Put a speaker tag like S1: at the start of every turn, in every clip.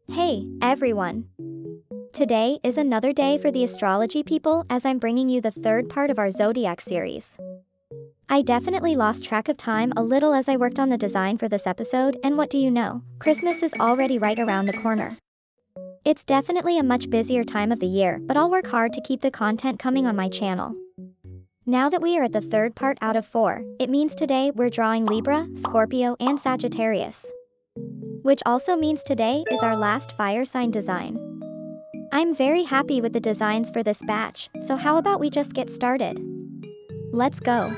S1: Hey, everyone! Today is another day for the astrology people as I'm bringing you the third part of our Zodiac series. I definitely lost track of time a little as I worked on the design for this episode, and what do you know? Christmas is already right around the corner. It's definitely a much busier time of the year, but I'll work hard to keep the content coming on my channel. Now that we are at the third part out of 4, it means today we're drawing Libra, Scorpio, and Sagittarius. Which also means today is our last fire sign design. I'm very happy with the designs for this batch, so how about we just get started? Let's go.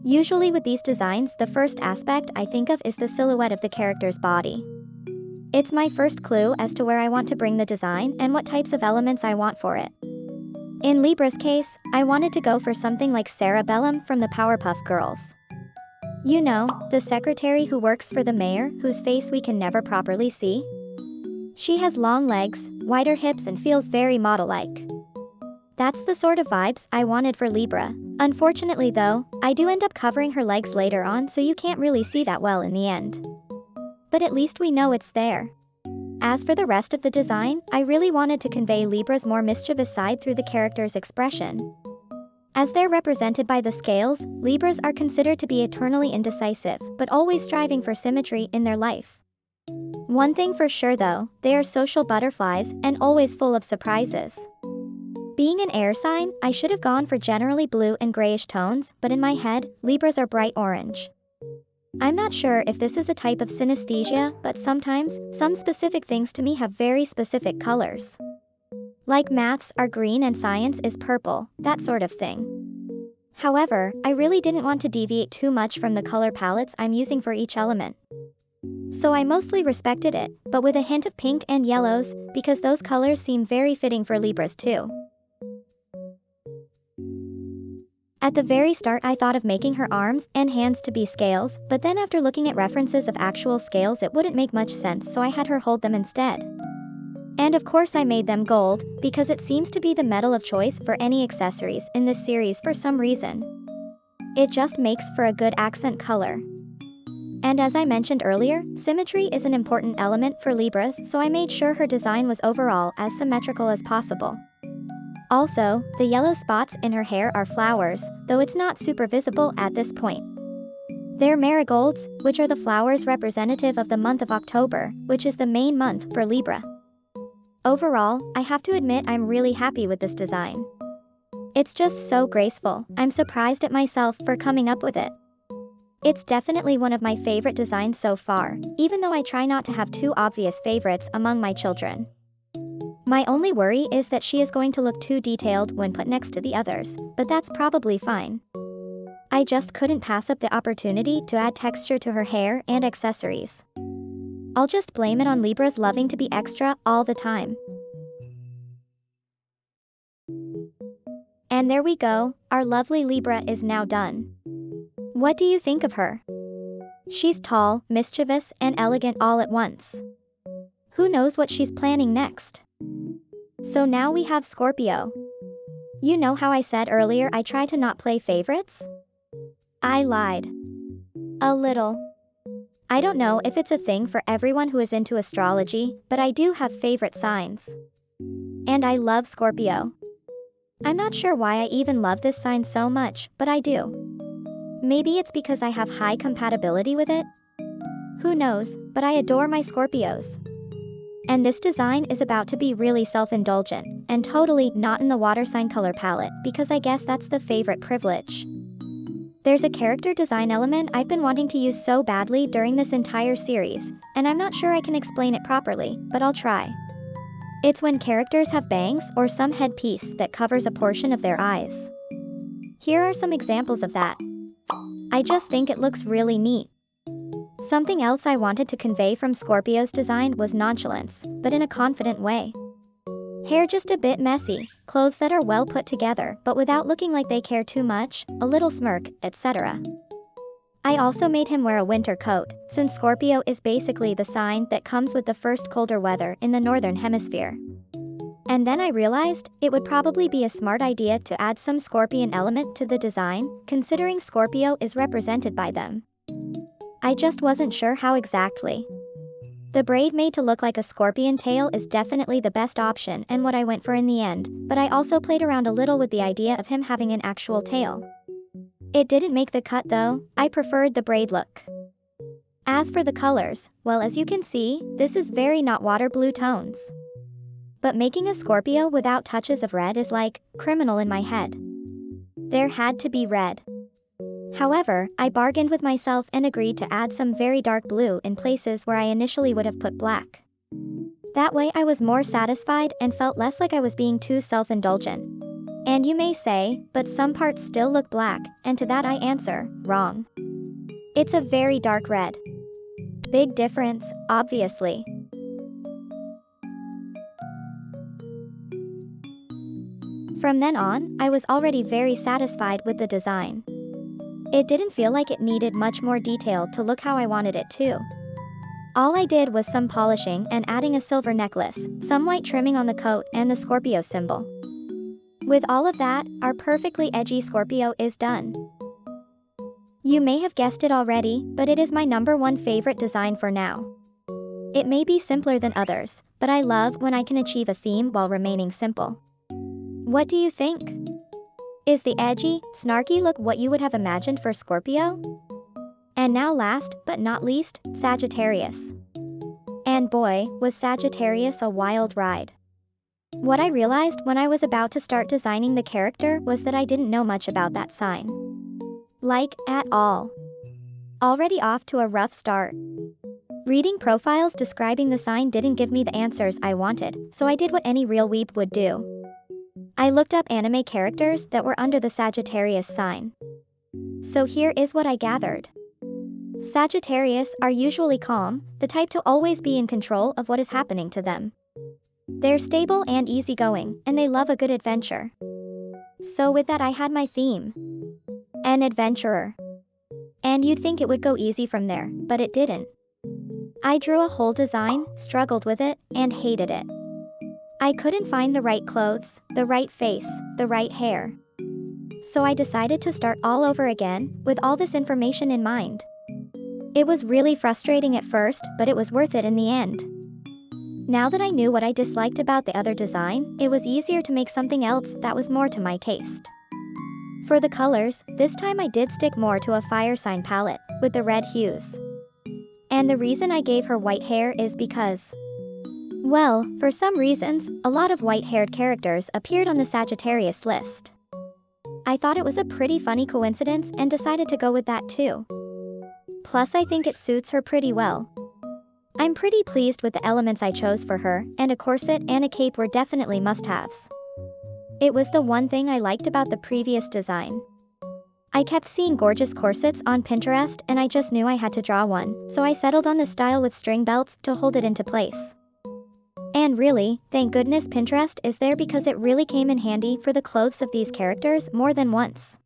S1: Usually with these designs, the first aspect I think of is the silhouette of the character's body. It's my first clue as to where I want to bring the design and what types of elements I want for it. In Libra's case, I wanted to go for something like Sarah Bellum from the Powerpuff Girls. You know, the secretary who works for the mayor, whose face we can never properly see. She has long legs, wider hips, and feels very model-like. That's the sort of vibes I wanted for Libra. Unfortunately though, I do end up covering her legs later on, so you can't really see that well in the end. But at least we know it's there. As for the rest of the design, I really wanted to convey Libra's more mischievous side through the character's expression. As they're represented by the scales, Libras are considered to be eternally indecisive, but always striving for symmetry in their life. One thing for sure though, they are social butterflies and always full of surprises. Being an air sign, I should have gone for generally blue and grayish tones, but in my head, Libras are bright orange. I'm not sure if this is a type of synesthesia, but sometimes, some specific things to me have very specific colors. Like maths are green and science is purple, that sort of thing. However, I really didn't want to deviate too much from the color palettes I'm using for each element. So I mostly respected it, but with a hint of pink and yellows, because those colors seem very fitting for Libras too. At the very start I thought of making her arms and hands to be scales, but then after looking at references of actual scales it wouldn't make much sense, so I had her hold them instead. And of course I made them gold, because it seems to be the metal of choice for any accessories in this series for some reason. It just makes for a good accent color. And as I mentioned earlier, symmetry is an important element for Libras, so I made sure her design was overall as symmetrical as possible. Also, the yellow spots in her hair are flowers, though it's not super visible at this point. They're marigolds, which are the flowers representative of the month of October, which is the main month for Libra. Overall, I have to admit I'm really happy with this design. It's just so graceful, I'm surprised at myself for coming up with it. It's definitely one of my favorite designs so far, even though I try not to have too obvious favorites among my children. My only worry is that she is going to look too detailed when put next to the others, but that's probably fine. I just couldn't pass up the opportunity to add texture to her hair and accessories. I'll just blame it on Libras loving to be extra all the time. And there we go, our lovely Libra is now done. What do you think of her? She's tall, mischievous, and elegant all at once. Who knows what she's planning next? So now we have Scorpio. You know how I said earlier I try to not play favorites? I lied. A little. I don't know if it's a thing for everyone who is into astrology, but I do have favorite signs. And I love Scorpio. I'm not sure why I even love this sign so much, but I do. Maybe it's because I have high compatibility with it? Who knows, but I adore my Scorpios. And this design is about to be really self-indulgent, and totally not in the water sign color palette, because I guess that's the favorite privilege. There's a character design element I've been wanting to use so badly during this entire series, and I'm not sure I can explain it properly, but I'll try. It's when characters have bangs or some headpiece that covers a portion of their eyes. Here are some examples of that. I just think it looks really neat. Something else I wanted to convey from Scorpio's design was nonchalance, but in a confident way. Hair just a bit messy, clothes that are well put together but without looking like they care too much, a little smirk, etc. I also made him wear a winter coat, since Scorpio is basically the sign that comes with the first colder weather in the northern hemisphere. And then I realized it would probably be a smart idea to add some scorpion element to the design, considering Scorpio is represented by them. I just wasn't sure how exactly. The braid made to look like a scorpion tail is definitely the best option and what I went for in the end, but I also played around a little with the idea of him having an actual tail. It didn't make the cut though, I preferred the braid look. As for the colors, well, as you can see, this is very not water blue tones. But making a Scorpio without touches of red is like, criminal in my head. There had to be red. However, I bargained with myself and agreed to add some very dark blue in places where I initially would have put black. That way I was more satisfied and felt less like I was being too self-indulgent. And you may say, but some parts still look black, and to that I answer, wrong. It's a very dark red. Big difference, obviously. From then on, I was already very satisfied with the design. It didn't feel like it needed much more detail to look how I wanted it to. All I did was some polishing and adding a silver necklace, some white trimming on the coat and the Scorpio symbol. With all of that, our perfectly edgy Scorpio is done. You may have guessed it already, but it is my #1 favorite design for now. It may be simpler than others, but I love when I can achieve a theme while remaining simple. What do you think? Is the edgy, snarky look what you would have imagined for Scorpio? And now last, but not least, Sagittarius. And boy, was Sagittarius a wild ride. What I realized when I was about to start designing the character was that I didn't know much about that sign. Like, at all. Already off to a rough start. Reading profiles describing the sign didn't give me the answers I wanted, so I did what any real weeb would do. I looked up anime characters that were under the Sagittarius sign. So here is what I gathered. Sagittarius are usually calm, the type to always be in control of what is happening to them. They're stable and easygoing, and they love a good adventure. So with that I had my theme. An adventurer. And you'd think it would go easy from there, but it didn't. I drew a whole design, struggled with it, and hated it. I couldn't find the right clothes, the right face, the right hair. So I decided to start all over again, with all this information in mind. It was really frustrating at first, but it was worth it in the end. Now that I knew what I disliked about the other design, it was easier to make something else that was more to my taste. For the colors, this time I did stick more to a fire sign palette, with the red hues. And the reason I gave her white hair is because, well, for some reasons, a lot of white-haired characters appeared on the Sagittarius list. I thought it was a pretty funny coincidence and decided to go with that too. Plus I think it suits her pretty well. I'm pretty pleased with the elements I chose for her, and a corset and a cape were definitely must-haves. It was the one thing I liked about the previous design. I kept seeing gorgeous corsets on Pinterest and I just knew I had to draw one, so I settled on this style with string belts to hold it into place. And really, thank goodness Pinterest is there because it really came in handy for the clothes of these characters more than once.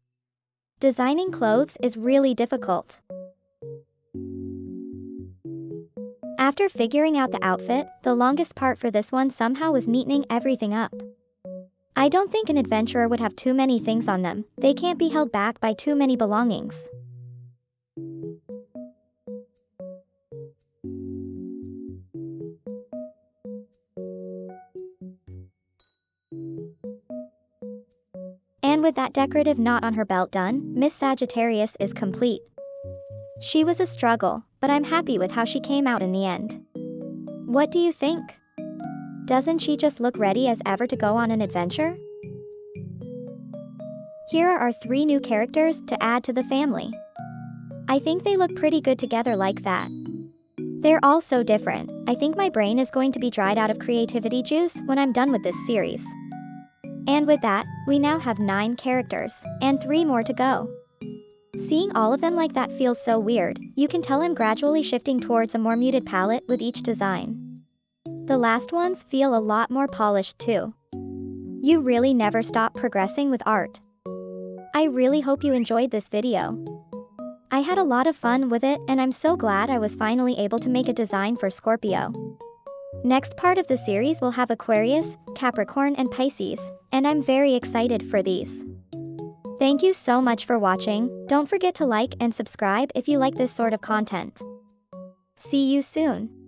S1: Designing clothes is really difficult. After figuring out the outfit, the longest part for this one somehow was neatening everything up. I don't think an adventurer would have too many things on them, they can't be held back by too many belongings. And with that decorative knot on her belt done, Miss Sagittarius is complete. She was a struggle, but I'm happy with how she came out in the end. What do you think? Doesn't she just look ready as ever to go on an adventure? Here are our 3 new characters to add to the family. I think they look pretty good together like that. They're all so different, I think my brain is going to be dried out of creativity juice when I'm done with this series. And with that, we now have 9 characters, and 3 more to go. Seeing all of them like that feels so weird, you can tell I'm gradually shifting towards a more muted palette with each design. The last ones feel a lot more polished too. You really never stop progressing with art. I really hope you enjoyed this video. I had a lot of fun with it and I'm so glad I was finally able to make a design for Scorpio. Next part of the series will have Aquarius, Capricorn and Pisces, and I'm very excited for these. Thank you so much for watching. Don't forget to like and subscribe if you like this sort of content. See you soon.